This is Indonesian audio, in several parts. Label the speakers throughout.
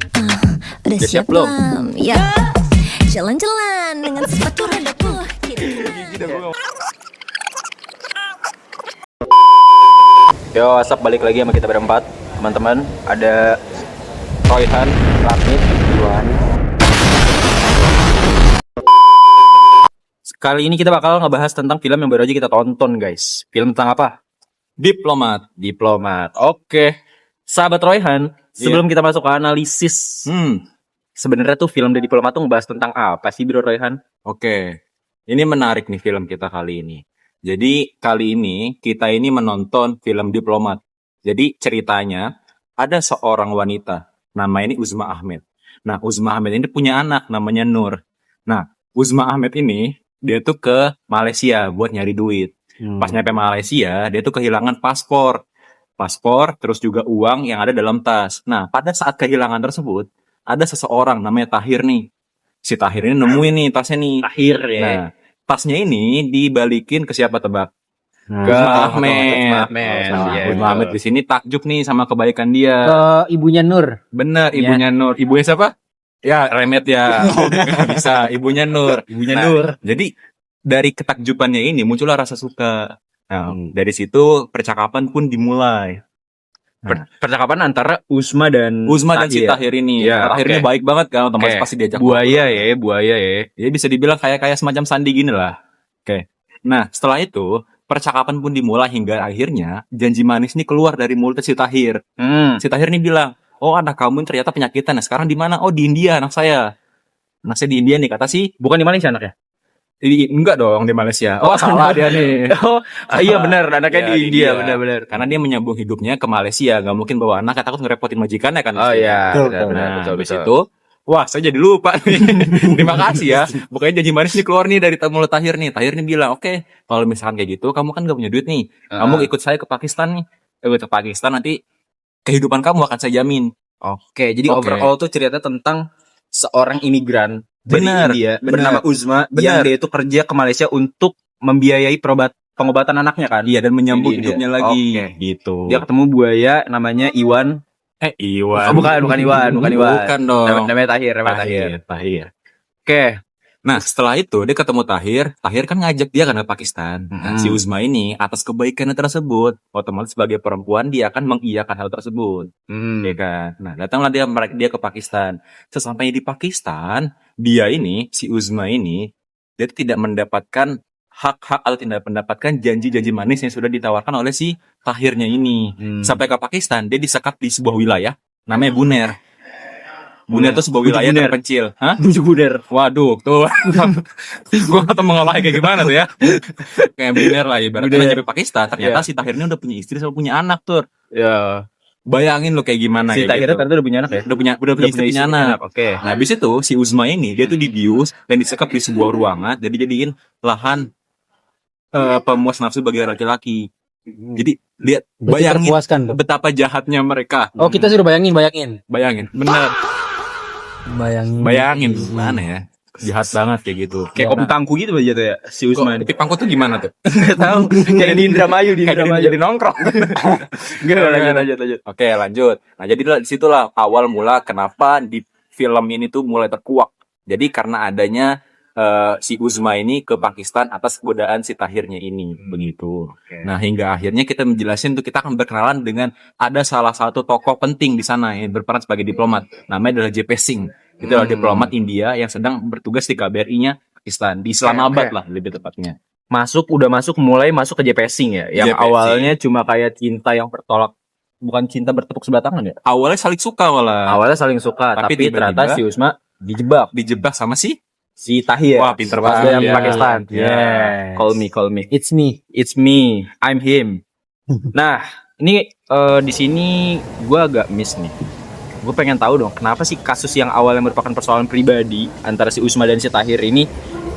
Speaker 1: Udah
Speaker 2: Udah siap
Speaker 1: siap
Speaker 2: belum?
Speaker 1: belum? Ya. Jalan-jalan dengan sepatu roda putih.
Speaker 2: Yo, asap balik lagi sama kita berempat, teman-teman. Ada Royhan, Rafid, Iwan. Kali ini kita bakal ngebahas tentang film yang baru aja kita tonton, guys. Film tentang apa? Diplomat. Oke. Sahabat Royhan, sebelum kita masuk ke analisis, sebenarnya tuh film The Diplomat tuh ngebahas tentang apa sih, Bro Royhan?
Speaker 3: Oke, ini menarik nih film kita kali ini. Jadi kali ini kita ini menonton film Diplomat. Jadi ceritanya ada seorang wanita, namanya ini Uzma Ahmed. Nah, Uzma Ahmed ini punya anak namanya Nur. Nah, Uzma Ahmed ini dia tuh ke Malaysia buat nyari duit. Pas nyampe Malaysia, dia tuh kehilangan paspor, terus juga uang yang ada dalam tas. Nah, pada saat kehilangan tersebut, ada seseorang namanya Tahir nih. Si Tahir ini nemuin nih tasnya nih.
Speaker 2: Tahir ya.
Speaker 3: Nah, tasnya ini dibalikin ke siapa tebak? Ke
Speaker 2: Uzma
Speaker 3: Ahmed.
Speaker 2: Iya,
Speaker 3: Uzma Ahmed di sini takjub nih sama kebaikan dia.
Speaker 4: Ke ibunya Nur.
Speaker 3: Bener, ibunya Nur. Ibunya siapa? Ya, Remet ya. Nggak bisa, ibunya Nur. Jadi dari ketakjubannya ini muncullah rasa suka. Nah, dari situ percakapan pun dimulai.
Speaker 2: Percakapan antara Uzma dan
Speaker 3: Si Tahir ini.
Speaker 2: Ya,
Speaker 3: Tahir ini
Speaker 2: oke.
Speaker 3: baik banget kan, otomatis
Speaker 2: Oke.
Speaker 3: pasti diajak
Speaker 2: buaya
Speaker 3: ngobrol.
Speaker 2: ya.
Speaker 3: Ya bisa dibilang kayak semacam Sandi gini lah. Oke. Nah, setelah itu percakapan pun dimulai hingga akhirnya janji manis nih keluar dari mulut si Tahir. Si Tahir nih bilang, "Oh, anak kamu ini ternyata penyakitan. Nah, sekarang di mana? Oh, di India anak saya." Anak saya di India nih, kata si.
Speaker 2: Bukan di Malaysia anaknya?
Speaker 3: Enggak dong, di Malaysia. Oh, salah dia nih.
Speaker 2: Oh, iya benar, anaknya
Speaker 3: Ya,
Speaker 2: di India,
Speaker 3: India.
Speaker 2: benar-benar.
Speaker 3: Karena dia menyambung hidupnya ke Malaysia, nggak mungkin bawa anak, takut ngerepotin majikannya kan.
Speaker 2: Oh iya,
Speaker 4: Betul,
Speaker 2: benar,
Speaker 3: Nah,
Speaker 2: betul.
Speaker 3: habis itu, wah saya jadi lupa nih. Terima kasih ya. Pokoknya janji manis nih keluar nih dari mulut Tahir nih. Tahir nih bilang, oke, kalau misalkan kayak gitu, kamu kan gak punya duit nih. Kamu ikut saya ke Pakistan nih. Ikut ke Pakistan nanti kehidupan kamu akan saya jamin.
Speaker 2: Oke, jadi
Speaker 3: Oke.
Speaker 2: overall tuh cerita tentang seorang imigran dari
Speaker 3: Benar,
Speaker 2: India
Speaker 3: benar.
Speaker 2: bernama Uzma yang
Speaker 3: Benar.
Speaker 2: dia itu kerja ke Malaysia untuk membiayai pengobatan anaknya kan.
Speaker 3: Iya, dan menyambung
Speaker 2: Di India.
Speaker 3: hidupnya lagi.
Speaker 2: Oke.
Speaker 3: Gitu.
Speaker 2: Dia ketemu buaya namanya Iwan.
Speaker 3: Iwan.
Speaker 2: Oh, bukan Iwan.
Speaker 3: Bukan dong.
Speaker 2: Namanya Tahir.
Speaker 3: Tahir.
Speaker 2: Oke.
Speaker 3: Nah, setelah itu dia ketemu Tahir. Tahir kan ngajak dia kan ke Pakistan. Nah, si Uzma ini atas kebaikannya tersebut, otomatis sebagai perempuan dia akan mengiyakan hal tersebut. Ya kan. Nah, datanglah dia ke Pakistan. Sesampainya di Pakistan, dia ini si Uzma ini dia tidak mendapatkan hak-hak atau tidak mendapatkan janji-janji manis yang sudah ditawarkan oleh si Tahirnya ini. Sampai ke Pakistan, dia disekap di sebuah wilayah namanya Buner. Buner itu sebuah wilayah
Speaker 2: Buner.
Speaker 3: terpencil. Hah?
Speaker 2: Bujuk buder.
Speaker 3: Waduh, tuh. Gua gak tau mengolahnya kayak gimana tuh ya. Kayak Buner lah ibaratnya.
Speaker 2: Buner.
Speaker 3: Nyampe Pakistan, ternyata si Tahir ini udah punya istri sama punya anak tuh.
Speaker 2: Ya.
Speaker 3: Bayangin lo kayak gimana
Speaker 2: Si
Speaker 3: kayak
Speaker 2: Tahir
Speaker 3: gitu.
Speaker 2: ternyata udah punya anak ya.
Speaker 3: Udah punya istri, punya anak.
Speaker 2: Oke.
Speaker 3: Nah, habis itu si Uzma ini dia tuh dibius dan disekap di sebuah ruangan dan dijadiin lahan pemuas nafsu bagi laki-laki. Jadi lihat, bayangin
Speaker 4: Terpuaskan tuh.
Speaker 3: betapa jahatnya mereka.
Speaker 4: Oh, kita sudah bayangin.
Speaker 3: Bayangin, bener. Bayangin
Speaker 4: Hmm.
Speaker 3: gimana ya? Jahat banget kayak gitu.
Speaker 2: Kayak kopi pangku gitu aja tuh ya si Uzma.
Speaker 3: Kopi pangku tuh gimana tuh?
Speaker 2: Enggak tahu. Kayak di Indramayu,
Speaker 3: Kayak jadi nongkrong.
Speaker 2: Lanjut.
Speaker 3: Oke, lanjut. Nah, jadi disitulah awal mula kenapa di film ini tuh mulai terkuak. Jadi karena adanya si Uzma ini ke Pakistan atas godaan si Tahirnya ini, begitu. Nah, hingga akhirnya kita menjelasin tuh kita akan berkenalan dengan ada salah satu tokoh penting di sana yang berperan sebagai diplomat. Namanya adalah JP Singh. Itu adalah diplomat India yang sedang bertugas di KBRI-nya Pakistan, di Islamabad
Speaker 2: Oke.
Speaker 3: lah lebih tepatnya.
Speaker 2: Mulai masuk ke JPSing ya. Yang
Speaker 3: JPSing.
Speaker 2: awalnya cuma kayak cinta yang bertolak, bukan cinta bertepuk sebelah tangan ya.
Speaker 3: Awalnya saling suka malah.
Speaker 2: Awalnya saling suka,
Speaker 3: Tapi
Speaker 2: tapi
Speaker 3: tiba-tiba
Speaker 2: ternyata si Uzma dijebak
Speaker 3: Sama si
Speaker 2: si Tahir.
Speaker 3: Wah, pinter
Speaker 2: Pas
Speaker 3: banget.
Speaker 2: dia
Speaker 3: Iya.
Speaker 2: Pakistan.
Speaker 3: Yes.
Speaker 2: Call me.
Speaker 4: It's me.
Speaker 2: It's me. I'm him. Nah, ini di sini gue agak miss nih. Gue pengen tahu dong, kenapa sih kasus yang awalnya merupakan persoalan pribadi antara si Uzma dan si Tahir ini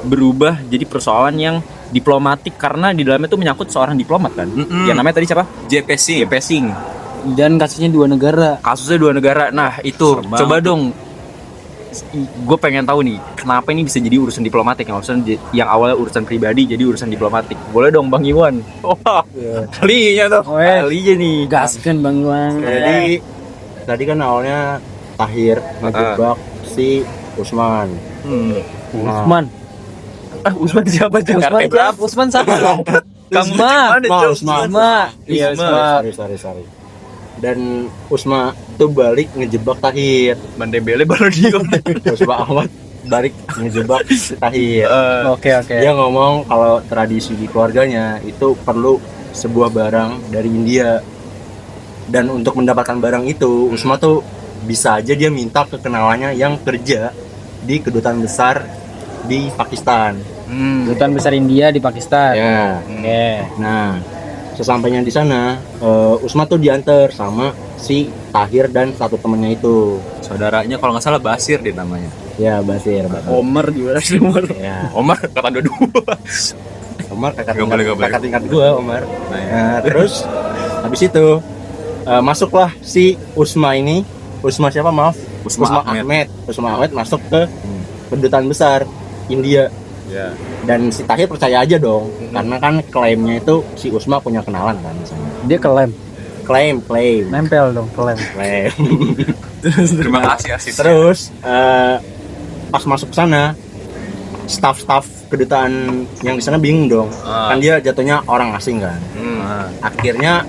Speaker 2: berubah jadi persoalan yang diplomatik karena di dalamnya tuh menyangkut seorang diplomat kan? Yang namanya tadi siapa?
Speaker 3: JP Singh.
Speaker 2: JP Singh.
Speaker 4: Dan kasusnya dua negara.
Speaker 2: Kasusnya dua negara. Nah, itu
Speaker 3: Serem
Speaker 2: coba
Speaker 3: banget.
Speaker 2: dong. Gue pengen tahu nih, kenapa ini bisa jadi urusan diplomatik yang awalnya urusan pribadi jadi urusan diplomatik. Boleh dong Bang Iwan.
Speaker 3: Wah, ahlinya tuh.
Speaker 4: Oh,
Speaker 2: Ahlinya nih.
Speaker 4: gaskan Bang Iwan.
Speaker 5: Jadi tadi kan awalnya Tahir ngejebak si Usman.
Speaker 4: Usman.
Speaker 2: Usman siapa tuh?
Speaker 4: Usman siapa? Usman siapa?
Speaker 2: Kamu
Speaker 4: Usma.
Speaker 2: gimana, Cok?
Speaker 4: Usma. Iya, Usma.
Speaker 5: Sorry. Dan Usma tuh balik ngejebak Tahir.
Speaker 2: Mandembele baru diem.
Speaker 5: Usma Ahmad balik ngejebak si Tahir.
Speaker 4: Oke.
Speaker 5: Dia ngomong kalau tradisi di keluarganya itu perlu sebuah barang dari India. Dan untuk mendapatkan barang itu, Usma tuh bisa aja dia minta ke kenalannya yang kerja di kedutaan besar di Pakistan.
Speaker 4: Kedutaan besar India di Pakistan.
Speaker 5: Ya.
Speaker 4: Oke.
Speaker 5: Nah, sesampainya di sana, Usma tuh diantar sama si Tahir dan satu temennya itu.
Speaker 3: Saudaranya kalau nggak salah Basir dia namanya.
Speaker 5: Ya, Basir.
Speaker 2: Omar gimana sih Omar?
Speaker 5: Ya,
Speaker 3: Omar kata dua.
Speaker 5: Omar kakak
Speaker 3: Nggak boleh.
Speaker 5: kakak tingkat gua, Omar.
Speaker 3: Nah, ya.
Speaker 5: Nah, terus habis itu masuklah si Usma ini. Usma siapa, maaf?
Speaker 3: Usma Ahmed.
Speaker 5: Usma Ahmed masuk ke kedutaan besar India.
Speaker 3: Ya.
Speaker 5: Dan si Tahir percaya aja dong, karena kan klaimnya itu si Usma punya kenalan kan di sana.
Speaker 4: Dia klaim.
Speaker 5: Klaim.
Speaker 4: Nempel dong, klaim.
Speaker 3: Terima kasih asisnya.
Speaker 5: Terus pas masuk sana, staff kedutaan yang di sana bingung dong, kan dia jatuhnya orang asing kan. Akhirnya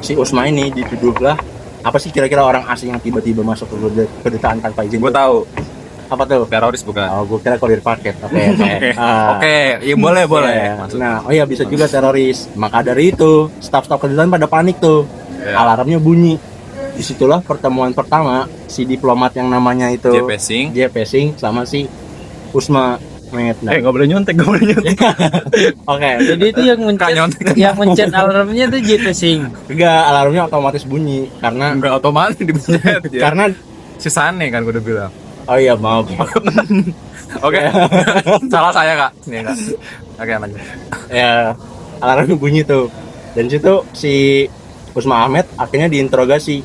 Speaker 5: si Usma ini dituduh lah, apa sih kira-kira orang asing yang tiba-tiba masuk ke kedutaan tanpa izin?
Speaker 3: Gue tahu.
Speaker 5: Apa tuh?
Speaker 3: Teroris bukan?
Speaker 5: Oh, gue kira kurir paket. Oke.
Speaker 3: Ya boleh.
Speaker 5: Nah, oh ya bisa juga teroris. Maka dari itu, staff-staff kedutaan pada panik tuh.
Speaker 3: Ya.
Speaker 5: Alarmnya bunyi. Disitulah pertemuan pertama si diplomat yang namanya itu
Speaker 3: J.
Speaker 5: Pesing sama si Usma Ahmed. Nah,
Speaker 2: Nggak boleh nyontek.
Speaker 5: Oke.
Speaker 4: Jadi itu yang mencet alarmnya tuh JP Sing.
Speaker 5: Enggak, alarmnya otomatis bunyi karena
Speaker 3: Enggak otomatis dipencet.
Speaker 5: karena
Speaker 3: si Sane kan gue udah bilang.
Speaker 5: oh iya maaf.
Speaker 3: Oke. Salah saya kak. Nih kak. Oke lanjut.
Speaker 5: Ya, alarmnya bunyi tuh. Dan situ si Usma Ahmed akhirnya diinterogasi.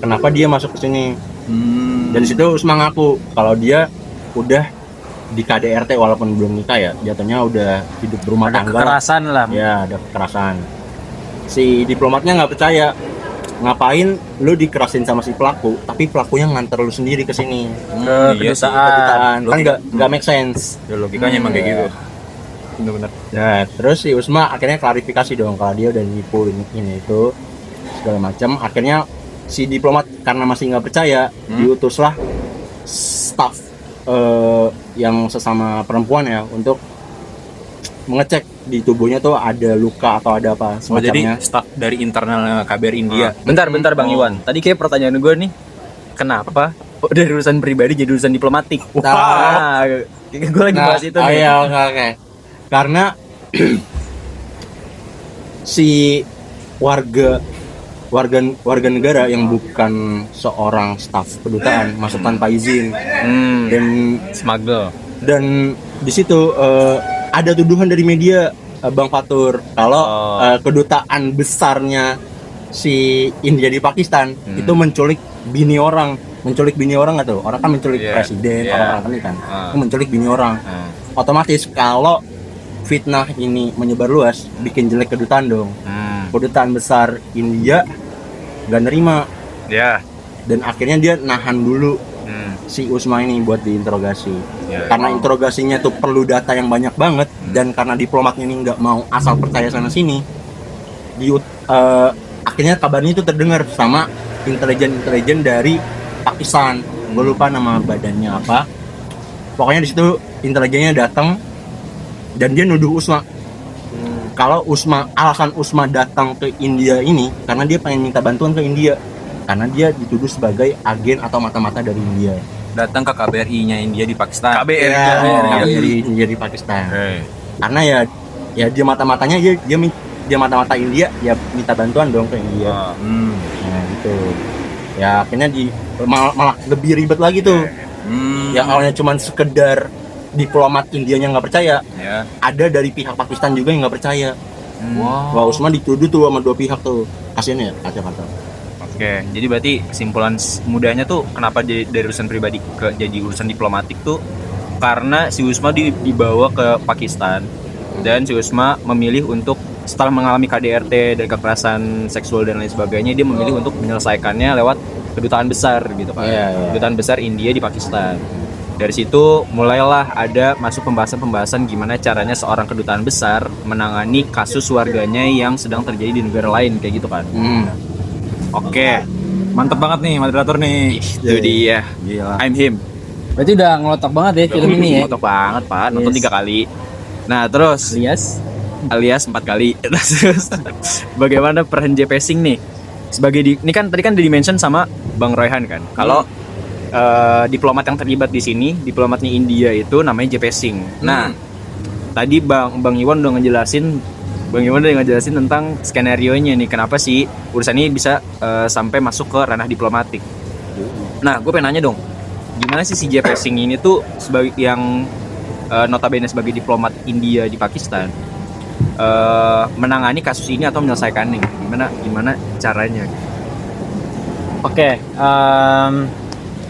Speaker 5: Kenapa dia masuk ke sini? Dan situ Usma ngaku kalau dia udah di KDRT walaupun belum nikah ya, jatuhnya udah hidup berumah tangga.
Speaker 4: Kekerasan lah.
Speaker 5: Ya, ada kekerasan. Si diplomatnya nggak percaya. Ngapain lu dikerasin sama si pelaku, tapi pelakunya nganter lu sendiri ke sini.
Speaker 3: Iya sih.
Speaker 5: Kedutaan. Kan nggak make sense.
Speaker 3: Ya, logikanya emang kayak gitu. Bener-bener.
Speaker 5: Nah, terus si Usma akhirnya klarifikasi dong kalau dia udah nipu ini itu segala macam. Akhirnya si diplomat karena masih nggak percaya, diutuslah staff yang sesama perempuan ya untuk mengecek di tubuhnya tuh ada luka atau ada apa semacamnya.
Speaker 3: Jadi staf dari internal KBRI India.
Speaker 2: Bentar Bang Iwan. Tadi kayak pertanyaan gue nih, kenapa dari urusan pribadi jadi urusan diplomatik?
Speaker 5: Nah,
Speaker 2: Gue lagi bahas itu nih.
Speaker 5: Iya, oke. Karena si warga negara yang bukan seorang staf kedutaan masuk tanpa izin dan
Speaker 2: Smuggle.
Speaker 5: dan di situ ada tuduhan dari media, Bang Fatur, kalau kedutaan besarnya si India di Pakistan itu menculik bini orang nggak tuh? Orang kan menculik presiden, orang-orang kan itu menculik bini orang. Otomatis kalau fitnah ini menyebar luas, bikin jelek kedutaan dong. Kedutaan besar India nggak nerima.
Speaker 2: Ya.
Speaker 5: Dan akhirnya dia nahan dulu si Usma ini buat diinterogasi. Karena interogasinya tuh perlu data yang banyak banget, dan karena diplomatnya ini nggak mau asal percaya sana sini, akhirnya kabarnya itu terdengar sama intelijen dari Pakistan. Gue lupa nama badannya apa. Pokoknya di situ intelijennya datang dan dia nuduh Usma. Kalau alasan Usma datang ke India ini karena dia pengen minta bantuan ke India, karena dia dituduh sebagai agen atau mata-mata dari India.
Speaker 3: Datang ke KBRI-nya India di Pakistan.
Speaker 5: KBRI India di Pakistan. Karena ya dia mata-matanya dia mata-mata India, ya minta bantuan dong ke India. Nah gitu. Ya akhirnya malah lebih ribet lagi tuh. Yang awalnya cuma sekedar diplomat Indianya nggak percaya, ada dari pihak Pakistan juga yang nggak percaya. Wah, Usman dituduh tuh sama dua pihak tuh. Kasian ya kacau-kacau.
Speaker 2: Oke, jadi berarti kesimpulan mudahnya tuh kenapa dari urusan pribadi ke jadi urusan diplomatik tuh karena si Usma dibawa ke Pakistan dan si Usma memilih untuk setelah mengalami KDRT dan kekerasan seksual dan lain sebagainya, dia memilih untuk menyelesaikannya lewat kedutaan besar gitu kan. Kedutaan besar India di Pakistan. Dari situ mulailah ada masuk pembahasan-pembahasan gimana caranya seorang kedutaan besar menangani kasus warganya yang sedang terjadi di negara lain kayak gitu kan.
Speaker 3: Oke. Mantep banget nih moderator nih.
Speaker 2: Itu dia.
Speaker 3: Gila.
Speaker 2: I'm him.
Speaker 4: Berarti udah ngelotok banget ya film ini ya.
Speaker 2: Motok banget Pak, nonton
Speaker 4: Yes.
Speaker 2: 3 kali. Nah terus alias 4 kali. Terus bagaimana peran JP Singh nih? Sebagai ini kan tadi kan di-mention sama Bang Royhan kan. Kalau diplomat yang terlibat di sini, diplomatnya India itu namanya JP Singh. Nah, tadi Bang Iwan udah ngejelasin tentang skenario-nya nih, kenapa sih urusan ini bisa sampai masuk ke ranah diplomatik. Nah, gue pengen nanya dong, gimana sih si JP Singh ini tuh sebagai yang notabene sebagai diplomat India di Pakistan menangani kasus ini atau menyelesaikannya? Gimana caranya?
Speaker 4: Oke,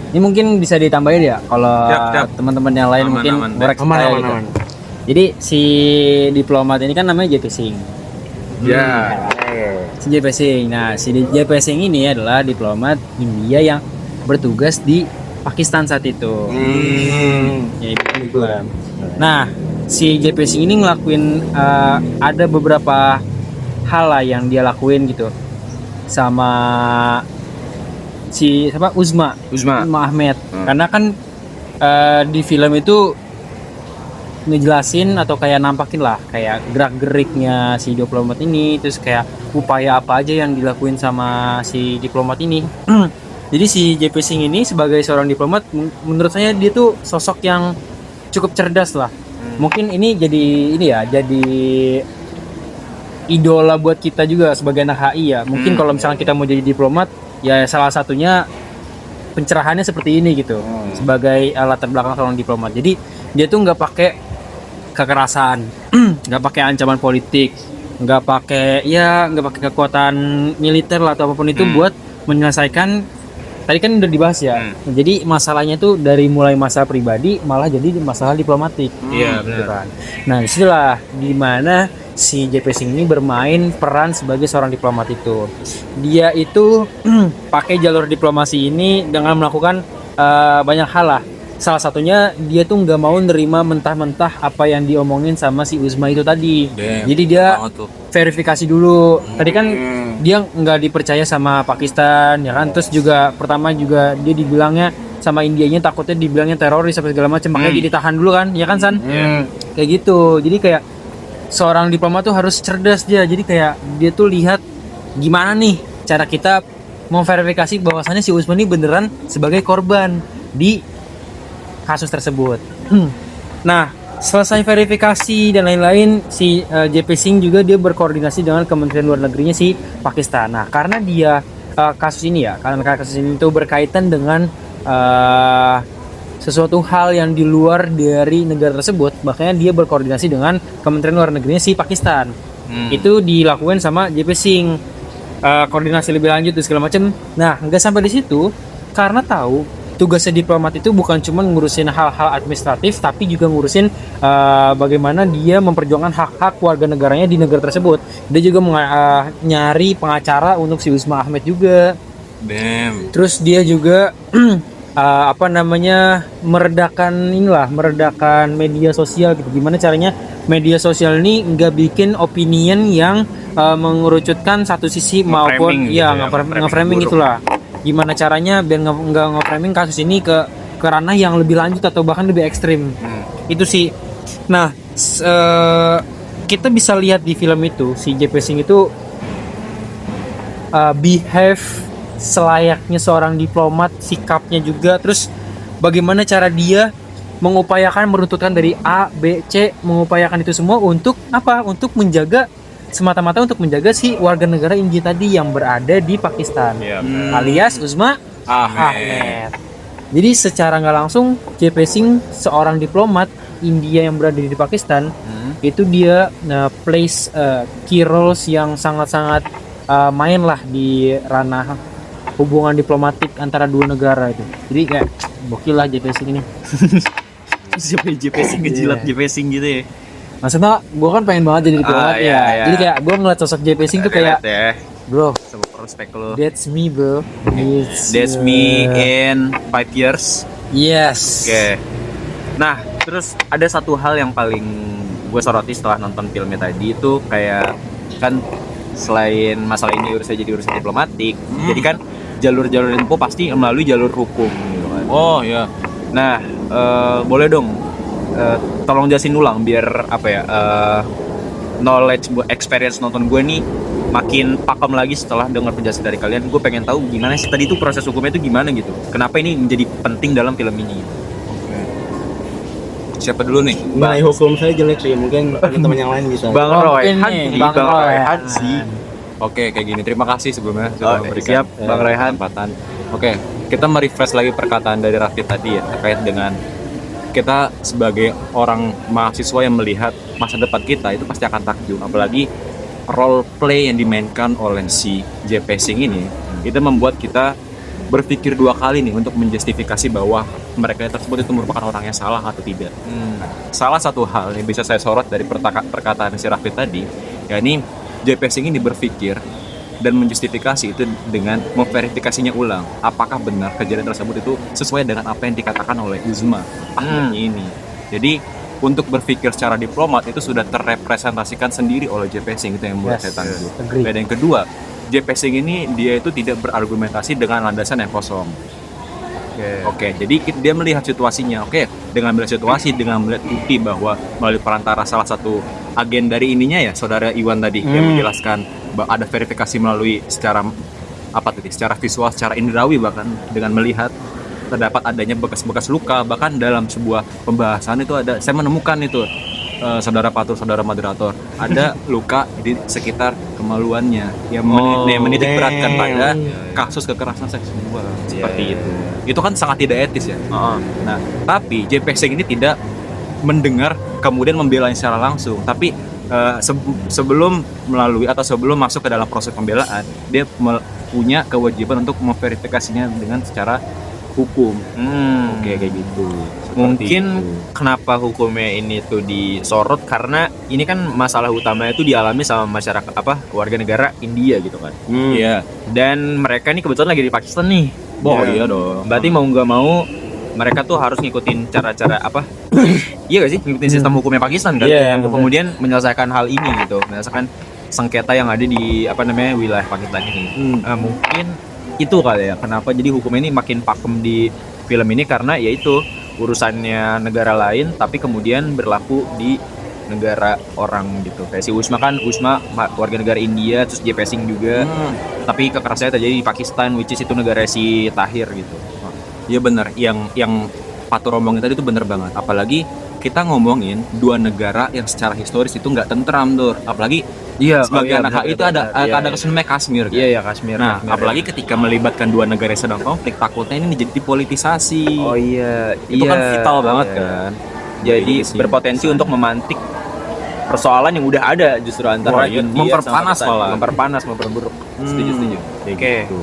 Speaker 4: ini mungkin bisa ditambahin ya kalau
Speaker 3: Siap.
Speaker 4: teman-teman yang lain mungkin koreksi saya gitu.
Speaker 5: Aman.
Speaker 4: Jadi si diplomat ini kan namanya JP Singh.
Speaker 2: Ya.
Speaker 4: Si JP Singh. Nah, si JP Singh ini adalah diplomat India yang bertugas di Pakistan saat itu. Ya, gitu. Nah, si JP Singh ini ngelakuin ada beberapa hal lah yang dia lakuin gitu sama si Uzma Ahmed. Karena kan di film itu ngejelasin atau kayak nampakin lah kayak gerak-geriknya si diplomat ini, terus kayak upaya apa aja yang dilakuin sama si diplomat ini. Jadi si JP Singh ini sebagai seorang diplomat menurut saya dia tuh sosok yang cukup cerdas lah. Mungkin ini jadi idola buat kita juga sebagai anak HI ya. Mungkin kalau misalnya kita mau jadi diplomat, ya salah satunya pencerahannya seperti ini gitu. Sebagai latar belakang seorang diplomat. Jadi dia tuh nggak pakai kekerasan, nggak pakai ancaman politik, nggak pakai kekuatan militer lah atau apapun itu buat menyelesaikan. Tadi kan udah dibahas ya. Jadi masalahnya tuh dari mulai masalah pribadi malah jadi masalah diplomatik.
Speaker 2: Iya,
Speaker 4: Gitu
Speaker 2: benar.
Speaker 4: kan. Nah, disitulah dimana si JP Singh ini bermain peran sebagai seorang diplomat itu. Dia itu pakai jalur diplomasi ini dengan melakukan banyak hal lah. Salah satunya dia tuh nggak mau nerima mentah-mentah apa yang diomongin sama si Uzma itu tadi. Jadi dia verifikasi dulu. Tadi kan dia nggak dipercaya sama Pakistan ya kan. Terus juga pertama juga dia dibilangnya sama Indianya takutnya dibilangnya teroris sampai segala macam, makanya dia ditahan dulu kan, ya kan San? Kayak gitu. Jadi kayak seorang diplomat tuh harus cerdas dia. Jadi kayak dia tuh lihat gimana nih cara kita memverifikasi bahwasannya si Uzma ini beneran sebagai korban di kasus tersebut. Nah, selesai verifikasi dan lain-lain, si JP Singh juga dia berkoordinasi dengan Kementerian Luar Negerinya si Pakistan. Nah, karena dia kasus ini itu berkaitan dengan sesuatu hal yang di luar dari negara tersebut, makanya dia berkoordinasi dengan Kementerian Luar Negerinya si Pakistan. Itu dilakukan sama JP Singh, koordinasi lebih lanjut dan segala macam. Nah, nggak sampai di situ, karena tahu tugasnya diplomat itu bukan cuma ngurusin hal-hal administratif, tapi juga ngurusin bagaimana dia memperjuangkan hak-hak warga negaranya di negara tersebut. Dia juga nyari pengacara untuk si Uzma Ahmed juga. Terus dia juga meredakan media sosial gitu. Gimana caranya media sosial ini nggak bikin opinion yang mengerucutkan satu sisi maupun nge-framing itulah. Gimana caranya biar nggak nge-framing kasus ini ke ranah yang lebih lanjut atau bahkan lebih ekstrim. Itu sih. Nah, kita bisa lihat di film itu si JP Singh itu behave selayaknya seorang diplomat, sikapnya juga, terus bagaimana cara dia mengupayakan meruntutkan dari A, B, C, mengupayakan itu semua untuk apa? Untuk menjaga semata-mata untuk menjaga si warga negara India tadi yang berada di Pakistan, alias Uzma Ahmed. Jadi secara nggak langsung JP Singh seorang diplomat India yang berada di Pakistan itu dia plays key roles yang sangat-sangat main lah di ranah hubungan diplomatik antara dua negara itu. Jadi kayak gokil lah JP Singh ini.
Speaker 2: JP Singh ngejilat JP Singh gitu ya.
Speaker 4: Maksudnya gue kan pengen banget jadi diplomat
Speaker 2: iya,
Speaker 4: ya.
Speaker 2: iya.
Speaker 4: Jadi kayak gue ngeliat sosok JP Singh tuh kayak,
Speaker 2: ya.
Speaker 4: bro,
Speaker 2: Sama respect lo.
Speaker 4: that's me bro.
Speaker 2: That's me in 5 years.
Speaker 4: Yes.
Speaker 2: Oke. Nah, terus ada satu hal yang paling gue soroti setelah nonton filmnya tadi itu kayak kan selain masalah ini jadi urusan diplomatik, jadi kan jalur-jalur info pasti melalui jalur hukum gitu kan.
Speaker 3: Oh ya.
Speaker 2: Nah, boleh dong tolong jelasin ulang biar apa ya knowledge experience nonton gue nih makin pakem lagi setelah dengar penjelasan dari kalian. Gue pengen tahu gimana sih tadi itu proses hukumnya itu gimana gitu. Kenapa ini menjadi penting dalam film ini?
Speaker 3: Siapa dulu nih?
Speaker 5: Mengenai hukum saya jelek sih, mungkin teman-teman yang lain bisa.
Speaker 2: Bang
Speaker 4: Oh,
Speaker 2: Roy,
Speaker 4: ini,
Speaker 2: Hansi,
Speaker 4: Bang
Speaker 2: Bang
Speaker 4: Roy.
Speaker 2: Roy, Hansi.
Speaker 3: Oke, kayak gini. Terima kasih sebelumnya sudah memberikan
Speaker 2: siap, Bang Rehan.
Speaker 3: kesempatan. Oke, kita merefresh lagi perkataan dari Raffi tadi ya terkait dengan kita sebagai orang mahasiswa yang melihat masa depan kita itu pasti akan takjub, apalagi role play yang dimainkan oleh si JP Singh ini itu membuat kita berpikir dua kali nih untuk menjustifikasi bahwa mereka tersebut itu merupakan orang yang salah atau tidak. Salah satu hal yang bisa saya sorot dari perkataan si Raffi tadi, yakni JP Singh ini berpikir dan menjustifikasi itu dengan memverifikasinya ulang apakah benar kejadian tersebut itu sesuai dengan apa yang dikatakan oleh Uzma ahlinya ini. Jadi untuk berpikir secara diplomat itu sudah terrepresentasikan sendiri oleh JP Singh, itu yang membuat saya tangguh.
Speaker 4: agree.
Speaker 3: Dan yang kedua, JP Singh ini dia itu tidak berargumentasi dengan landasan yang kosong. Oke, jadi dia melihat situasinya. Oke, dengan melihat situasi, dengan melihat bukti bahwa melalui perantara salah satu agen dari ininya ya, saudara Iwan tadi yang menjelaskan bahwa ada verifikasi melalui secara apa tadi, secara visual, secara indrawi bahkan dengan melihat terdapat adanya bekas-bekas luka, bahkan dalam sebuah pembahasan itu ada saya menemukan itu saudara Patur, saudara moderator, ada luka di sekitar kemaluannya yang menitik beratkan pada kasus kekerasan seksual seperti itu. Itu kan sangat tidak etis ya. Nah, tapi JP Singh ini tidak mendengar kemudian membela secara langsung, tapi sebelum melalui atau sebelum masuk ke dalam proses pembelaan, dia punya kewajiban untuk memverifikasinya dengan secara hukum. Oke, kayak gitu.
Speaker 2: Mungkin kenapa hukumnya ini tuh disorot karena ini kan masalah utamanya itu dialami sama masyarakat warga negara India gitu kan.
Speaker 3: Iya.
Speaker 2: Dan mereka ini kebetulan lagi di Pakistan nih.
Speaker 3: Iya dong.
Speaker 2: Berarti mau nggak mau mereka tuh harus ngikutin cara-cara apa? Iya gak sih? Ngikutin sistem hukumnya Pakistan kan?
Speaker 4: Iya,
Speaker 2: Yang kemudian menyelesaikan hal ini gitu, menyelesaikan sengketa yang ada di wilayah Pakistan ini. Mungkin itu kali ya kenapa jadi hukum ini makin pakem di film ini, karena yaitu urusannya negara lain tapi kemudian berlaku di negara orang gitu. Kayak si Usma warga negara India, terus JP Singh juga, tapi kekerasannya terjadi di Pakistan, which is itu negara si Tahir gitu.
Speaker 3: Iya benar, yang Patur omongin tadi itu benar banget. Apalagi kita ngomongin dua negara yang secara historis itu nggak tentram tuh. Apalagi sebagai anak HI itu ada kesan namanya Kashmir kan?
Speaker 2: Iya Kashmir.
Speaker 3: Nah,
Speaker 2: Kashmir,
Speaker 3: apalagi ketika melibatkan dua negara yang sedang konflik, takutnya ini menjadi politisasi.
Speaker 2: Oh iya,
Speaker 3: Itu kan vital banget
Speaker 2: iya.
Speaker 3: kan.
Speaker 2: Jadi
Speaker 3: Iya sih.
Speaker 2: berpotensi untuk memantik persoalan yang udah ada justru antara
Speaker 3: Wah, iya.
Speaker 2: India
Speaker 3: Memperpanas
Speaker 2: sama Pakistan.
Speaker 3: malah.
Speaker 2: Memperpanas, memperburuk. Setuju.
Speaker 3: Kayak
Speaker 2: Oke.
Speaker 3: gitu.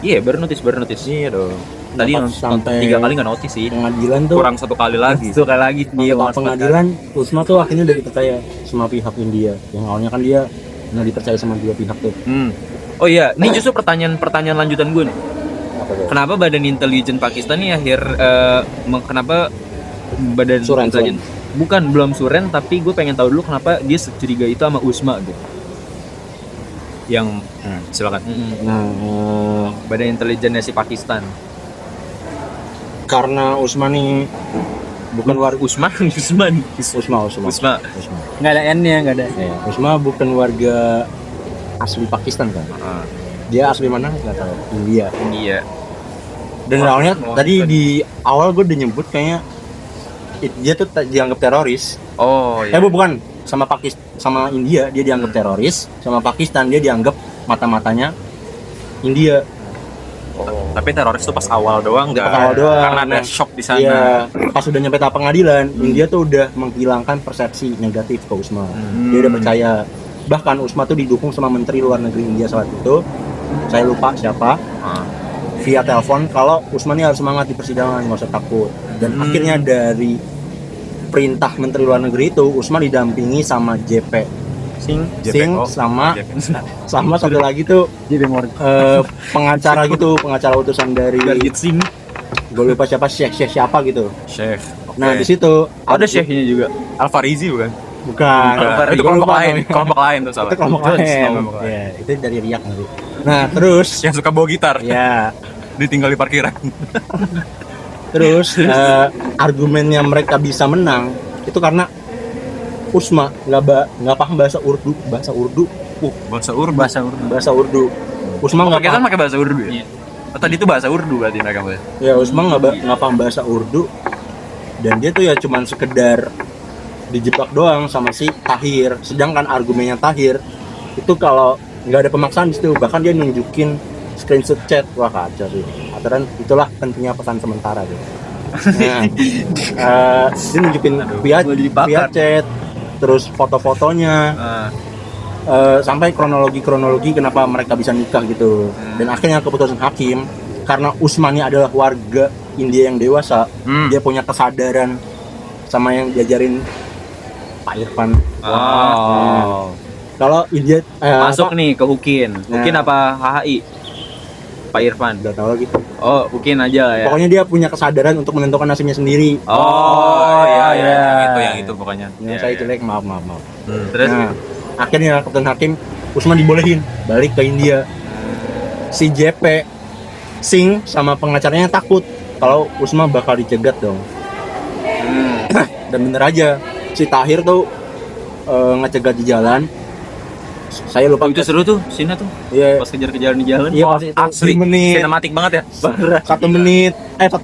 Speaker 2: Iya, baru notice. Iya dong. Tadi nonton
Speaker 5: Sampai
Speaker 2: 3 kali nggak notice sih.
Speaker 5: pengadilan tuh,
Speaker 3: Kurang satu kali lagi.
Speaker 2: Sekali lagi dia
Speaker 5: setelah pengadilan Usma tuh akhirnya udah dipercaya sama pihak India. Yang awalnya kan dia nggak dipercaya sama dua pihak tuh.
Speaker 2: Oh iya, ini justru pertanyaan lanjutan gue nih.
Speaker 5: Apa tuh?
Speaker 2: Kenapa Badan Intelijen Pakistan ini kenapa Badan
Speaker 5: Suren.
Speaker 2: Bukan, belum suren, tapi gue pengen tahu dulu kenapa dia securiga itu sama Usma gitu.
Speaker 3: Yang silakan.
Speaker 5: Nah,
Speaker 2: Badan Intelijennya si Pakistan.
Speaker 5: karena Usma nih bukan warga
Speaker 2: Usma.
Speaker 5: Usma.
Speaker 4: Nggak ada N-nya, nggak ada.
Speaker 5: Ya, Usma bukan warga asli Pakistan kan? Dia asli mana? Nggak tahu. India.
Speaker 2: Iya.
Speaker 5: Dan awalnya tadi di awal gue udah nyebut kayaknya dia tuh dianggap teroris.
Speaker 2: Oh iya.
Speaker 5: Bukan, sama India dia dianggap teroris, sama Pakistan dia dianggap mata-matanya India.
Speaker 3: Tapi teroris itu pas awal doang
Speaker 5: Pas awal doang.
Speaker 3: Karena ada shock di sana.
Speaker 5: Iya, pas udah nyampe tahap pengadilan, India tuh udah menghilangkan persepsi negatif ke Usma. Dia udah percaya. Bahkan Usma tuh didukung sama Menteri Luar Negeri India saat itu. Saya lupa siapa. Via telepon kalau Usma ini harus semangat di persidangan, nggak usah takut. Dan akhirnya dari perintah Menteri Luar Negeri itu Usman didampingi sama JP Sing
Speaker 3: JPO.
Speaker 5: sama satu lagi tuh pengacara gitu, pengacara utusan dari
Speaker 2: Singh.
Speaker 5: gue lupa siapa, Syekh siapa gitu.
Speaker 2: Syekh.
Speaker 5: Nah di situ
Speaker 2: Ada syekhnya juga.
Speaker 3: Alfarizi bukan?
Speaker 5: bukan
Speaker 3: Itu
Speaker 5: Gua
Speaker 3: kelompok
Speaker 5: lupa
Speaker 3: lain,
Speaker 5: namanya.
Speaker 3: kelompok lain tuh salah.
Speaker 5: Itu kelompok
Speaker 2: Jones,
Speaker 5: lain.
Speaker 2: kelompok lain.
Speaker 5: Ya, itu dari Riak nanti. Nah terus
Speaker 3: Yang suka bawa gitar,
Speaker 5: ya
Speaker 3: ditinggal di parkiran.
Speaker 5: terus argumennya mereka bisa menang itu karena Usma nggak paham bahasa Urdu.
Speaker 3: Bahasa Urdu.
Speaker 5: Bahasa Urdu. Usma nggak
Speaker 2: Kita
Speaker 5: paham.
Speaker 2: pakai bahasa Urdu ya? Oh, tadi itu bahasa Urdu berarti mereka bahas.
Speaker 5: Ya Usma nggak paham bahasa Urdu dan dia tuh ya cuman sekedar dijebak doang sama si Tahir. Sedangkan argumennya Tahir itu kalau nggak ada pemaksaan di situ, bahkan dia nunjukin screenshot chat. Wah kacau sih. Aturan itulah pentingnya pesan sementara gitu. Nah, dia nunjukin via chat, terus foto-fotonya, sampai kronologi kenapa mereka bisa nikah gitu. Dan akhirnya keputusan hakim karena Usmani adalah warga India yang dewasa, dia punya kesadaran sama yang diajarin Pak Irfan.
Speaker 2: Wow.
Speaker 5: Kalau India
Speaker 2: Masuk nih ke Hukin. Hukin
Speaker 5: Nah.
Speaker 2: apa HHI? Pak Irfan.
Speaker 5: udah tahu lagi.
Speaker 2: Oh, Hukin aja lah ya.
Speaker 5: Pokoknya dia punya kesadaran untuk menentukan nasibnya sendiri.
Speaker 2: Oh, iya.
Speaker 3: Yang itu pokoknya.
Speaker 5: Ya,
Speaker 2: Iya,
Speaker 5: saya
Speaker 2: iya.
Speaker 5: jelek, maaf.
Speaker 2: Terus
Speaker 5: Nah, akhirnya Keputusan Hakim Usman dibolehin balik ke India. Si JP Singh sama pengacaranya takut kalau Usman bakal dicegat dong. Dan bener aja, si Tahir tuh ngecegat di jalan. Saya lupa
Speaker 2: itu seru tuh, scene tuh.
Speaker 5: Iya,
Speaker 2: Pas kejar-kejaran di jalan.
Speaker 5: iya pas itu
Speaker 3: Asli,
Speaker 5: 1 menit,
Speaker 3: sinematik banget ya.
Speaker 5: 1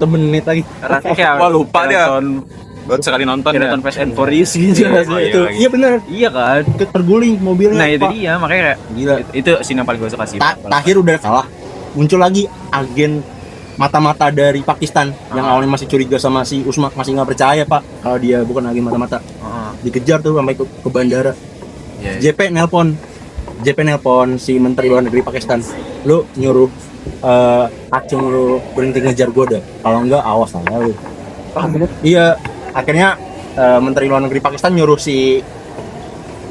Speaker 5: menit lagi.
Speaker 2: Rasanya
Speaker 3: Wah, lupa dia.
Speaker 2: nonton,
Speaker 3: Baru sekali nonton ya.
Speaker 2: nonton Fast and Furious gitu.
Speaker 3: Iya,
Speaker 2: rasanya.
Speaker 3: iya.
Speaker 5: Itu,
Speaker 3: lagi.
Speaker 5: iya bener,
Speaker 2: Iya kan?
Speaker 5: terguling mobilnya.
Speaker 2: Nah, itu
Speaker 5: Pak.
Speaker 2: dia, makanya kayak
Speaker 5: Gila.
Speaker 2: itu scene yang paling gue suka sih.
Speaker 5: Tahir udah kalah, muncul lagi agen mata-mata dari Pakistan yang awalnya masih curiga sama si Usman, masih nggak percaya pak kalau dia bukan agen mata-mata.
Speaker 2: Heeh.
Speaker 5: Dikejar tuh sampai ke bandara.
Speaker 2: Iya.
Speaker 5: JP nelpon si Menteri Luar Negeri Pakistan, lu nyuruh Acung lu berhenti ngejar gue dah, kalau enggak awas lah ya lu. Iya, akhirnya Menteri Luar Negeri Pakistan nyuruh si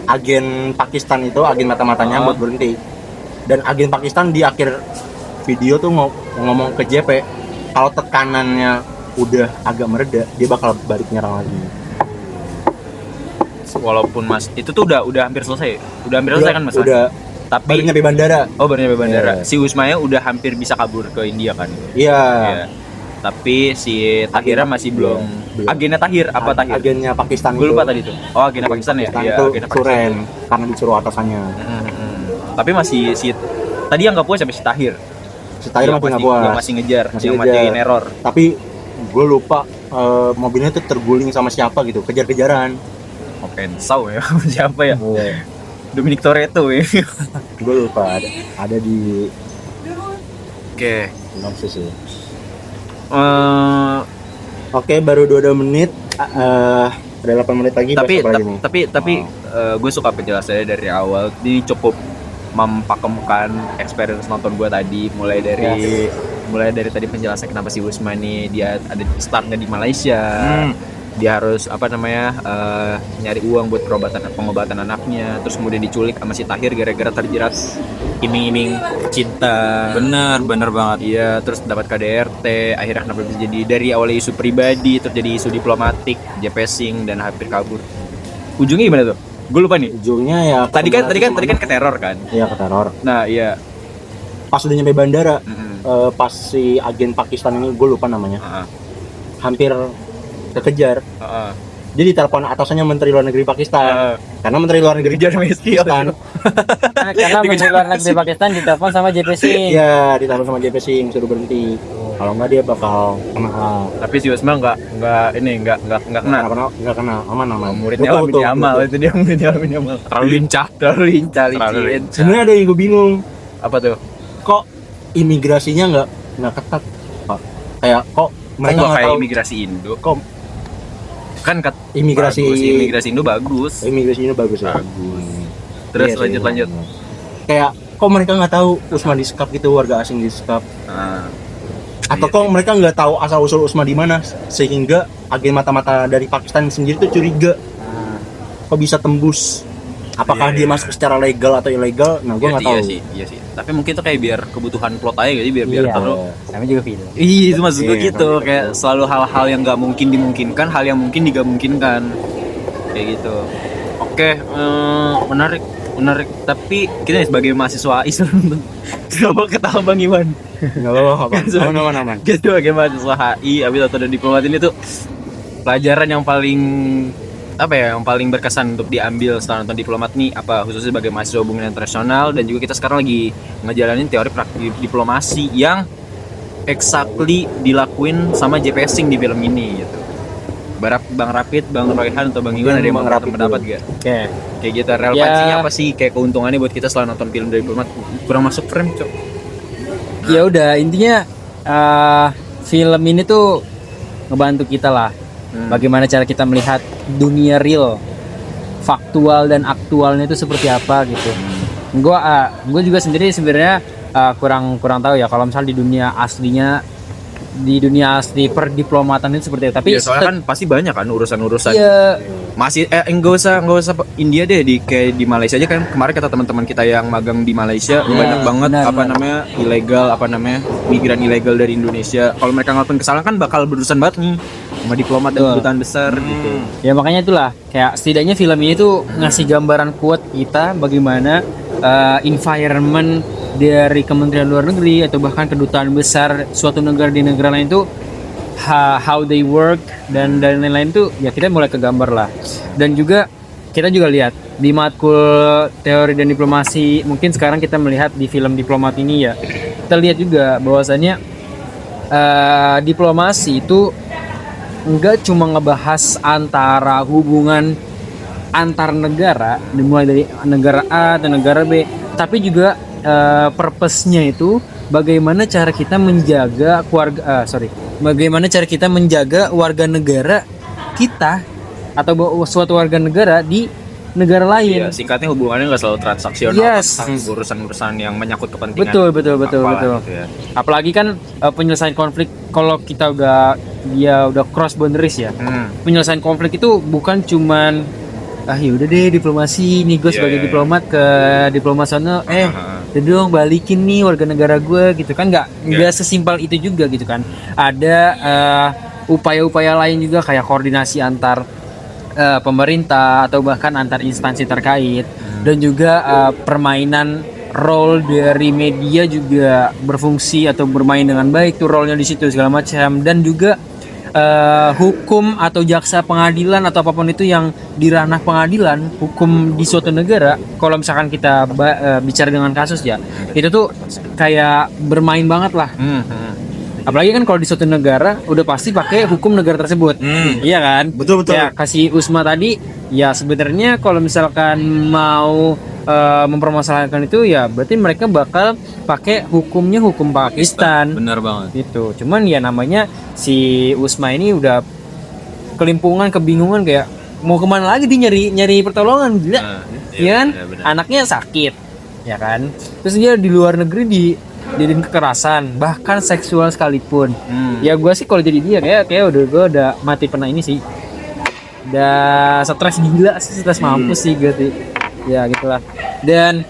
Speaker 5: agen Pakistan itu, agen mata-matanya buat berhenti. Dan agen Pakistan di akhir video tuh ngomong ke JP kalau tekanannya udah agak mereda, dia bakal balik nyerang lagi.
Speaker 2: Walaupun Mas itu tuh udah hampir selesai. Udah hampir selesai kan Mas?
Speaker 5: Udah
Speaker 2: Tapi
Speaker 5: baru nyampe bandara.
Speaker 2: oh baru nyampe bandara.
Speaker 5: Iya.
Speaker 2: Si Usmanya udah hampir bisa kabur ke India kan?
Speaker 5: Iya.
Speaker 2: Iya. Tapi si Tahira masih belum.
Speaker 5: belum.
Speaker 2: Agennya Tahir apa Tahir?
Speaker 5: Agennya Pakistan
Speaker 2: Gue lupa
Speaker 5: itu.
Speaker 2: tadi tuh. Oh, agennya Pakistan ya?
Speaker 5: Pakistan itu
Speaker 2: agennya
Speaker 5: Suren karena disuruh atasannya.
Speaker 2: Tapi masih si tadi yang nggak puas sampai si Tahir.
Speaker 5: Si Tahir
Speaker 2: Yang
Speaker 5: masih nggak
Speaker 2: Yang
Speaker 5: puas.
Speaker 2: masih ngejar,
Speaker 5: Masih
Speaker 2: yang
Speaker 5: ngejar.
Speaker 2: matiin error.
Speaker 5: Tapi gue lupa mobilnya tuh terguling sama siapa gitu, kejar-kejaran.
Speaker 2: Oh, Pensau ya. Siapa ya?
Speaker 5: Iya.
Speaker 2: Dominic Toretto ya.
Speaker 5: Gue lupa ada di
Speaker 2: Oke.
Speaker 5: sinopsis sih.
Speaker 2: Eh,
Speaker 5: Oke, baru 22 menit. Ada 8 menit lagi.
Speaker 2: tapi
Speaker 5: besok lagi nih.
Speaker 2: tapi gue suka penjelasannya dari awal. Dia cukup mempakemkan experience nonton gue tadi, mulai dari tadi penjelasan kenapa si Usman nih dia ada startnya di Malaysia. Dia harus nyari uang buat pengobatan anaknya, terus kemudian diculik sama si Tahir gara-gara terjerat iming-iming cinta.
Speaker 3: Bener banget.
Speaker 2: Iya, terus dapat KDRT, akhirnya kenapa bisa jadi dari awalnya isu pribadi terus jadi isu diplomatik, JP Singh dan hampir kabur. Ujungnya gimana tuh? Gue lupa nih.
Speaker 5: Ujungnya ya
Speaker 2: Tadi kan ke teror kan.
Speaker 5: Iya, ke teror.
Speaker 2: Nah, iya.
Speaker 5: Pas udah nyampe bandara,
Speaker 2: Mm-mm.
Speaker 5: pas si agen Pakistan ini, gue lupa namanya,
Speaker 2: Heeh.
Speaker 5: hampir kekejar.
Speaker 2: Heeh.
Speaker 5: Jadi telepon atasannya Menteri Luar Negeri Pakistan. Karena Menteri Luar Negeri Pakistan,
Speaker 4: Karena Menteri Luar Negeri Pakistan ditelepon sama JP Singh.
Speaker 5: iya, ditelepon sama JP Singh suruh berhenti. Kalau enggak dia bakal kena.
Speaker 2: Tapi si Usman nggak kena.
Speaker 5: Nggak kena, aman.
Speaker 2: Muridnya
Speaker 5: Betul,
Speaker 2: Amin
Speaker 5: betul,
Speaker 2: Yamal,
Speaker 5: betul.
Speaker 2: itu dia muridnya Amin Yamal.
Speaker 3: Terlalu lincah.
Speaker 2: Terlalu lincah,
Speaker 3: Terlalu
Speaker 2: licin.
Speaker 5: Sebenarnya ada yang gue bingung,
Speaker 2: Apa tuh?
Speaker 5: kok imigrasinya nggak ketat, Pak? Kayak kok mereka
Speaker 2: Kok
Speaker 5: nggak
Speaker 2: kayak
Speaker 5: tahu
Speaker 2: imigrasi Indo?
Speaker 5: kok
Speaker 2: Kan
Speaker 5: imigrasi
Speaker 2: imigrasi Indo bagus.
Speaker 5: imigrasinya bagus ya.
Speaker 2: Terus
Speaker 5: Iya sih.
Speaker 2: lanjut.
Speaker 5: Kayak kok mereka nggak tahu Usman disekap gitu, warga asing disekap.
Speaker 2: Nah,
Speaker 5: Atau kok mereka nggak tahu asal usul Usma di mana sehingga agen mata-mata dari Pakistan sendiri tuh curiga kok bisa tembus. Apakah dia masuk secara legal atau ilegal? Nah, gue nggak tahu.
Speaker 2: Iya sih. Tapi mungkin itu kayak biar kebutuhan plot aja gitu, biar
Speaker 4: Iya.
Speaker 2: terus.
Speaker 4: Namanya juga film.
Speaker 2: Iya, itu maksud gue
Speaker 5: Iya,
Speaker 2: gitu. Kayak selalu hal-hal yang nggak mungkin dimungkinkan, hal yang mungkin tidak mungkinkan. Kayak gitu. Oke, menarik. Tapi kita nih sebagai mahasiswa Islam, kenapa ketawa Bang Iwan?
Speaker 5: Nggak apa-apa. Aman.
Speaker 2: Kita sebagai mahasiswa HI, abis atau diplomat ini tuh pelajaran yang paling yang paling berkesan untuk diambil setelah nonton Diplomat nih apa, khususnya sebagai mahasiswa hubungan internasional, dan juga kita sekarang lagi ngejalanin teori praktik diplomasi yang exactly dilakuin sama JP Singh di film ini gitu. Bang Rapid, Bang Royhan atau Bang Iwan ada yang mau pendapat gak?
Speaker 4: Oke.
Speaker 2: Kayak gitu, relevansinya apa sih, kayak keuntungannya buat kita setelah nonton film Diplomat? Kurang masuk frame, Cok.
Speaker 4: Ya udah, intinya film ini tuh ngebantu kita lah. Bagaimana cara kita melihat dunia real, faktual dan aktualnya itu seperti apa gitu. Gue juga sendiri sebenarnya kurang tahu ya kalau misal di dunia asli perdiplomatan itu seperti itu. Tapi
Speaker 2: Ya, soalnya kan pasti banyak kan urusan-urusan.
Speaker 4: ya
Speaker 2: Masih enggak usah India deh, kayak di Malaysia aja kan kemarin kata teman-teman kita yang magang di Malaysia banyak banget
Speaker 4: benar.
Speaker 2: migran ilegal dari Indonesia. Kalau mereka ngelakuin kesalahan kan bakal berurusan banget nih sama diplomat dan kedutaan besar gitu.
Speaker 4: Ya makanya itulah kayak setidaknya film ini tuh ngasih gambaran kuat kita bagaimana environment dari Kementerian Luar Negeri atau bahkan kedutaan besar suatu negara di negara lain tuh how they work dan lain-lain tuh ya kita mulai kegambar lah. Dan juga kita juga lihat di matkul teori dan diplomasi, mungkin sekarang kita melihat di film Diplomat ini ya kita lihat juga bahwasannya diplomasi itu enggak cuma ngebahas antara hubungan antar negara dimulai dari negara A dan negara B, tapi juga purpose-nya itu bagaimana cara kita menjaga bagaimana cara kita menjaga warga negara kita atau suatu warga negara di negara lain.
Speaker 2: Iya, singkatnya hubungannya nggak selalu transaksional,
Speaker 4: Yes.
Speaker 2: tentang urusan-urusan yang menyangkut kepentingan.
Speaker 4: Betul.
Speaker 2: apalah gitu ya.
Speaker 4: Apalagi kan penyelesaian konflik kalau kita udah cross boundaries ya. Penyelesaian konflik itu bukan cuman ya udah deh diplomasi nih gue sebagai diplomat ke diplomat sana udah dong balikin nih warga negara gue gitu kan, nggak sesimpel itu juga gitu kan. Ada upaya-upaya lain juga kayak koordinasi antar pemerintah atau bahkan antar instansi terkait, dan juga permainan role dari media juga berfungsi atau bermain dengan baik tuh role-nya di situ segala macam. Dan juga hukum atau jaksa pengadilan atau apapun itu yang di ranah pengadilan hukum di suatu negara, kalau misalkan kita bicara dengan kasus ya itu tuh kayak bermain banget lah. Apalagi kan kalau di suatu negara udah pasti pakai hukum negara tersebut. Iya kan?
Speaker 5: Betul.
Speaker 4: Ya kasih Usma tadi ya sebenarnya kalau misalkan mau mempermasalahkan itu ya berarti mereka bakal pakai hukumnya hukum Pakistan.
Speaker 2: Benar banget.
Speaker 4: Gitu. Cuman ya namanya si Usma ini udah kelimpungan, kebingungan kayak mau kemana lagi dia nyari pertolongan, gila. Iya kan?
Speaker 2: benar.
Speaker 4: Anaknya sakit, ya kan? Terus dia di luar negeri dijadiin kekerasan, bahkan seksual sekalipun. Ya gue sih kalau jadi dia kayak udah mati pernah ini sih. Udah stres gila sih, stres mampus sih gue sih. Ya gitulah. Dan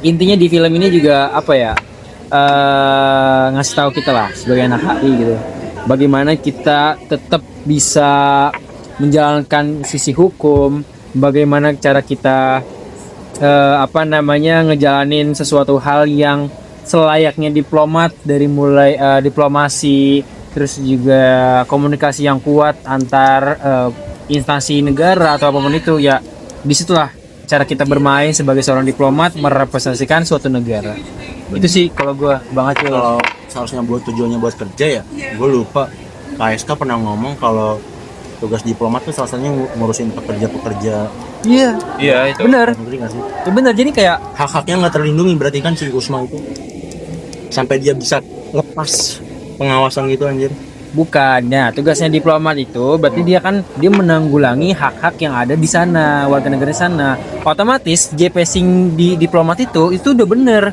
Speaker 4: intinya di film ini juga apa ya? Ngasih tahu kita lah sebagai anak HI gitu. Bagaimana kita tetap bisa menjalankan sisi hukum, bagaimana cara kita ngejalanin sesuatu hal yang selayaknya diplomat, dari mulai diplomasi, terus juga komunikasi yang kuat antar instansi negara atau apapun itu ya. Disitulah cara kita bermain sebagai seorang diplomat merepresentasikan suatu negara. Itu sih kalau gue banget ya.
Speaker 5: Kalau seharusnya buat tujuannya buat kerja ya, gue lupa. KSK pernah ngomong kalau tugas diplomat tuh salah satunya ngurusin pekerja-pekerja.
Speaker 4: Iya itu. Benar.
Speaker 5: Nggak sih?
Speaker 4: Ya benar, jadi kayak
Speaker 5: Hak-haknya nggak terlindungi berarti kan si Usma itu. Sampai dia bisa lepas pengawasan gitu anjir.
Speaker 4: bukannya tugasnya diplomat itu berarti dia menanggulangi hak-hak yang ada di sana, warga negara di sana. Otomatis JP Singh di diplomat itu udah bener.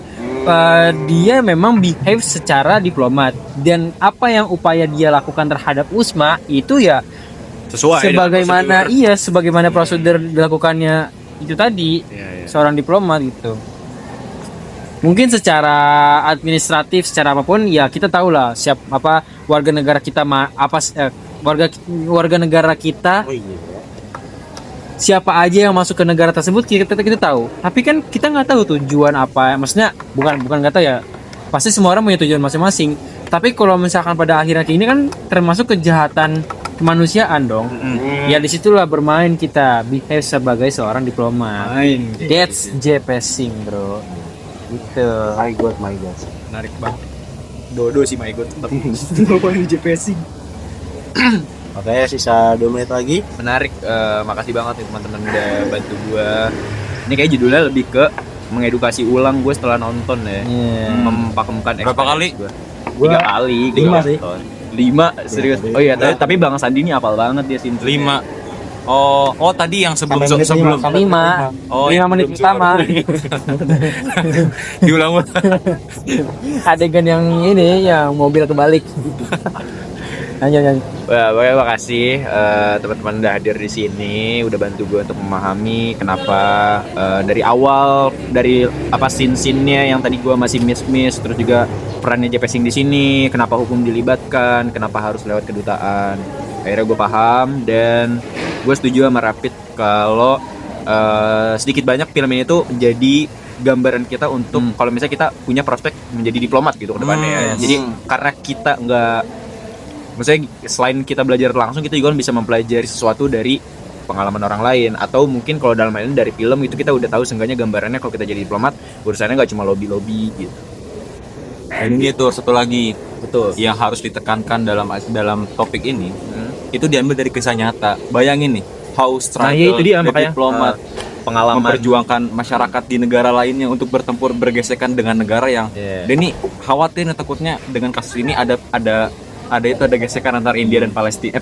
Speaker 4: dia memang behave secara diplomat, dan apa yang upaya dia lakukan terhadap Usma itu ya
Speaker 2: Sesuai
Speaker 4: sebagaimana prosedur dilakukannya itu tadi seorang diplomat gitu. Mungkin secara administratif, secara apapun ya kita tahu lah warga negara kita warga negara kita
Speaker 5: Oh iya.
Speaker 4: siapa aja yang masuk ke negara tersebut kita tahu. Tapi kan kita nggak tahu tujuan apa. Maksudnya bukan nggak tahu ya. Pasti semua orang punya tujuan masing-masing. Tapi kalau misalkan pada akhirnya ini kan termasuk kejahatan kemanusiaan dong. Ya disitulah bermain kita behave sebagai seorang diplomat. That's JP Singh, bro. Gitu.
Speaker 5: My God.
Speaker 2: Menarik banget. Dodo sih my god. Ngapain di JPSing?
Speaker 5: Oke, sisa 2 menit lagi.
Speaker 2: Menarik. Makasih banget nih teman-teman udah bantu gua. Ini kayak judulnya lebih ke mengedukasi ulang gue setelah nonton ya. Mempakemkan
Speaker 3: Berapa kali?
Speaker 2: Gua 3 kali.
Speaker 5: 5 sih.
Speaker 2: 5 serius. Oh iya, tapi Bang Sandi ini hafal banget dia scene
Speaker 3: 5. Oh tadi yang sebelum
Speaker 5: Sampai menit 5.
Speaker 4: 5
Speaker 3: Oh,
Speaker 4: 5
Speaker 3: yang
Speaker 4: menit
Speaker 3: belum
Speaker 4: pertama
Speaker 3: diulang.
Speaker 4: adegan yang ini yang mobil kebalik. Lanjut.
Speaker 2: Wah, makasih teman-teman udah hadir di sini, udah bantu gue untuk memahami kenapa dari awal dari scene-nya yang tadi gue masih miss, terus juga perannya JP Singh di sini, kenapa hukum dilibatkan, kenapa harus lewat kedutaan. Akhirnya gue paham dan gue setuju sama Rapid kalau sedikit banyak film ini tuh jadi gambaran kita untuk kalau misalnya kita punya prospek menjadi diplomat gitu ke depannya ya. Jadi karena kita nggak, maksudnya selain kita belajar langsung, kita juga bisa mempelajari sesuatu dari pengalaman orang lain, atau mungkin kalau dalam hal ini dari film itu kita udah tahu seenggaknya gambarannya kalau kita jadi diplomat urusannya nggak cuma lobby gitu.
Speaker 3: Ini tuh satu lagi
Speaker 2: Betul.
Speaker 3: yang harus ditekankan dalam topik ini, itu diambil dari kisah nyata. Bayangin nih, how struggle
Speaker 2: Nah, ya itu dia makanya
Speaker 3: diplomat
Speaker 2: pengalaman
Speaker 3: memperjuangkan masyarakat di negara lainnya untuk bertempur bergesekan dengan negara yang dia ini khawatir takutnya dengan kasus ini ada gesekan antara India dan Pakistan.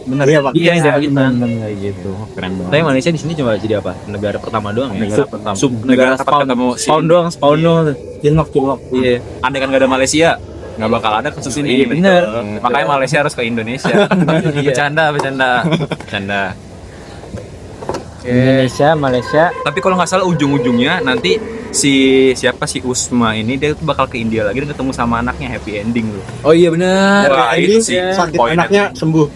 Speaker 3: Benar.
Speaker 5: Iya, Pak.
Speaker 2: Iya, Pakistan.
Speaker 4: Kayak gitu.
Speaker 3: Keren banget.
Speaker 2: Tapi Malaysia di sini cuma jadi apa? Negara pertama doang ya.
Speaker 3: Negara pertama.
Speaker 2: Negara
Speaker 3: tempat
Speaker 2: spawn
Speaker 3: ketemu
Speaker 2: spawn doang.
Speaker 5: Cilok.
Speaker 2: Iya.
Speaker 3: Andai kan nggak ada Malaysia, nggak bakal ada kasus ini.
Speaker 2: Iya, bener.
Speaker 3: Makanya Malaysia harus ke Indonesia. Bercanda.
Speaker 4: Indonesia, Malaysia.
Speaker 3: Tapi kalau nggak salah ujung-ujungnya nanti si Usma ini dia tuh bakal ke India lagi dan ketemu sama anaknya, happy ending loh.
Speaker 2: Oh iya benar.
Speaker 3: Wah,
Speaker 5: Ini
Speaker 3: itu sih
Speaker 5: sakit
Speaker 3: poinnya.
Speaker 5: anaknya sembuh.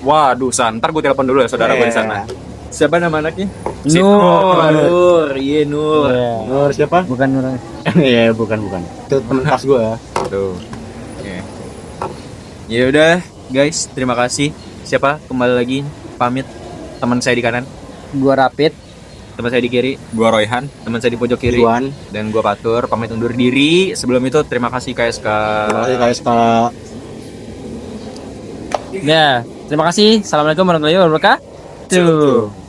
Speaker 3: Waduh, ntar gue telepon dulu ya saudara gue di sana.
Speaker 2: Siapa nama anaknya?
Speaker 3: Si
Speaker 2: Nur. Iya Nur.
Speaker 4: Iya.
Speaker 5: Nur siapa?
Speaker 4: Bukan orang.
Speaker 5: Iya, bukan. Itu teman kelas gua.
Speaker 2: Tuh. Oke. Ya udah, guys, terima kasih. Siapa? Kembali lagi pamit. Teman saya di kanan,
Speaker 4: Gua Rapid.
Speaker 2: teman saya di kiri,
Speaker 3: Gua Royhan.
Speaker 2: teman saya di pojok kiri,
Speaker 5: Iwan.
Speaker 2: dan gua Patur pamit undur diri. Sebelum itu terima kasih KSK.
Speaker 5: Terima kasih KSK.
Speaker 4: Ya, terima kasih. Assalamualaikum warahmatullahi wabarakatuh.